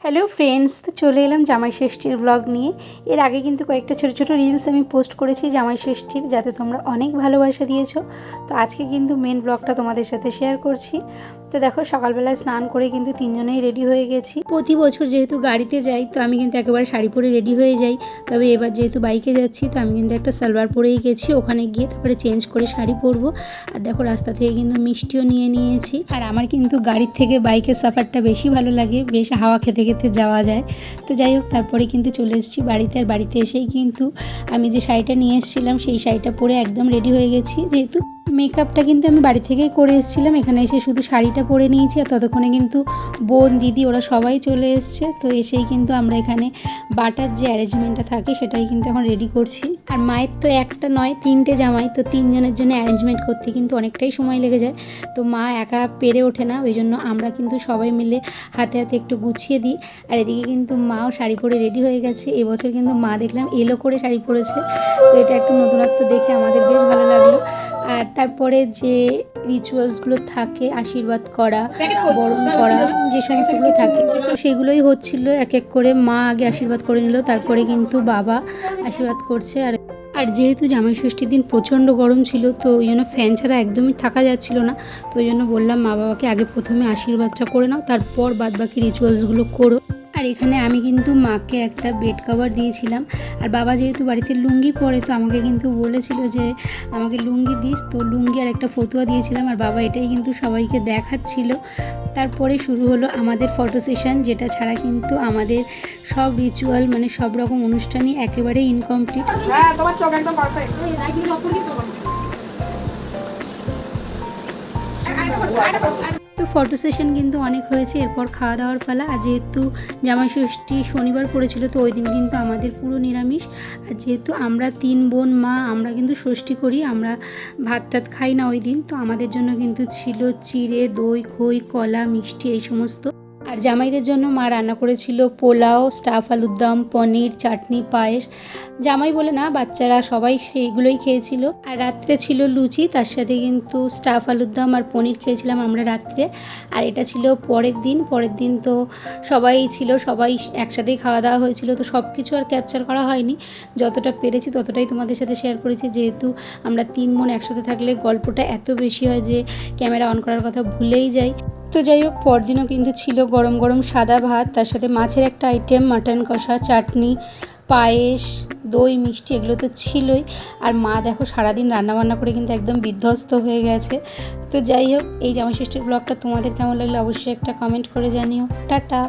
Hello friends, তো চলে এলাম জামাই ষষ্ঠীর ব্লগ নিয়ে। এর আগে কিন্তু কয়েকটা ছোটো ছোটো রিলস আমি পোস্ট করেছি জামাই ষষ্ঠীর, যাতে তোমরা অনেক ভালোবাসা দিয়েছো। তো আজকে কিন্তু মেন ব্লগটা তোমাদের সাথে শেয়ার করছি। তো দেখো, সকালবেলায় স্নান করে কিন্তু তিনজনেই রেডি হয়ে গেছি। প্রতি বছর যেহেতু গাড়িতে যাই, তো আমি কিন্তু একেবারে শাড়ি পরে রেডি হয়ে যাই। তবে এবার যেহেতু বাইকে যাচ্ছি, তো আমি কিন্তু একটা সালোয়ার পরেই গেছি। ওখানে গিয়ে তারপরে চেঞ্জ করে শাড়ি পরবো। আর দেখো, রাস্তা থেকে কিন্তু মিষ্টিও নিয়ে নিয়েছি। আর আমার কিন্তু গাড়ির থেকে বাইকের সাফারটা বেশি ভালো লাগে, বেশ হাওয়া খেতে খেতে যাওয়া যায়। তো যাই হোক, তারপরে কিন্তু চলে এসেছি বাড়িতে। আর বাড়িতে এসেই কিন্তু আমি যে শাড়িটা নিয়ে এসেছিলাম সেই শাড়িটা পরে একদম রেডি হয়ে গেছি। যেহেতু মেকআপটা কিন্তু আমি বাড়ি থেকেই করে এসেছিলাম, এখানে এসে শুধু শাড়িটা পরে নিয়েছি। আর ততক্ষণে কিন্তু বোন, দিদি ওরা সবাই চলে এসছে। তো এসেই কিন্তু আমরা এখানে বাটার যে অ্যারেঞ্জমেন্টটা থাকে সেটাই কিন্তু এখন রেডি করছি। আর মায়ের তো একটা নয়, তিনটে জামাই, তো তিনজনের জন্য অ্যারেঞ্জমেন্ট করতে কিন্তু অনেকটাই সময় লেগে যায়। তো মা একা পেরে ওঠে না, ওই জন্য আমরা কিন্তু সবাই মিলে হাতে হাতে একটু গুছিয়ে দিই। আর এদিকে কিন্তু মাও শাড়ি পরে রেডি হয়ে গেছে। এবছর কিন্তু মা দেখলাম এলো করে শাড়ি পরেছে, তো এটা একটু নতুনত্ব দেখে আমাদের বেশ ভালো লাগলো। আর তারপরে যে রিচুয়ালসগুলো থাকে, আশীর্বাদ করা, বরণ করা, যে সমস্তগুলো থাকে, তো সেগুলোই হচ্ছিল। এক এক করে মা আগে আশীর্বাদ করে নিল, তারপরে কিন্তু বাবা আশীর্বাদ করছে। আর যেহেতু জামাই ষষ্ঠীর দিন প্রচণ্ড গরম ছিল, তো ওই জন্য ফ্যান ছাড়া একদমই থাকা যাচ্ছিল না। তো ওই জন্য বললাম মা বাবাকে আগে প্রথমে আশীর্বাদটা করে নাও, তারপর বাদবাকি রিচুয়ালসগুলো করো। আর এখানে আমি কিন্তু মাকে একটা বেড কভার দিয়েছিলাম। আর বাবা যেহেতু বাড়িতে লুঙ্গি পরে, তো আমাকে কিন্তু বলেছিল যে আমাকে লুঙ্গি দিস, তো লুঙ্গি আর একটা ফতুয়া দিয়েছিলাম। আর বাবা এটাই কিন্তু সবাইকে দেখাচ্ছিল। তারপরে শুরু হলো আমাদের ফটো সেশন, যেটা ছাড়া কিন্তু আমাদের সব রিচুয়াল, মানে সব রকম অনুষ্ঠানই একেবারে ইনকমপ্লিট। তোমার চোখ একদম পারফেক্ট। তো ফটো সেশন কিন্তু অনেক হয়েছে। এরপর খাওয়া দাওয়ার পালা। আর যেহেতু জামাই ষষ্ঠী শনিবার পড়েছিল, তো ওই দিন কিন্তু আমাদের পুরো নিরামিষ। আর যেহেতু আমরা 3 বোন মা, আমরা কিন্তু ষষ্ঠী করি, আমরা ভাত টাত খাই না ওই দিন। তো আমাদের জন্য কিন্তু ছিল চিড়ে, দই, খই, কলা, মিষ্টি, এই সমস্ত। আর জামাইদের জন্য মা রান্না করেছিল পোলাও, স্টাফ আলুর দম, পনির, চাটনি, পায়েস। জামাই বলে না, বাচ্চারা সবাই সেইগুলোই খেয়েছিল। আর রাত্রে ছিল লুচি, তার সাথে কিন্তু স্টাফ আলুর দম আর পনির খেয়েছিলাম আমরা রাত্রে। আর এটা ছিল পরের দিন তো সবাই ছিল, সবাই একসাথেই খাওয়া দাওয়া হয়েছিল। তো সব কিছু আর ক্যাপচার করা হয়নি, যতটা পেরেছি ততটাই তোমাদের সাথে শেয়ার করেছি। যেহেতু আমরা 3 বোন একসাথে থাকলে গল্পটা এত বেশি হয় যে ক্যামেরা অন করার কথা ভুলেই যাই। তো যাই হোক, পরদিনও কিন্তু ছিল গরম গরম সাদা ভাত, তার সাথে মাছের একটা আইটেম, মাটন কষা, চাটনি, পায়েস, দই, মিষ্টি, এগুলো তো ছিলই। আর মা দেখো সারাদিন রান্নাবান্না করে কিন্তু একদম বিধ্বস্ত হয়ে গেছে। তো যাই হোক, এই জামাই ষষ্ঠীর ব্লগটা তোমাদের কেমন লাগলো অবশ্যই একটা কমেন্ট করে জানিও। টাটা।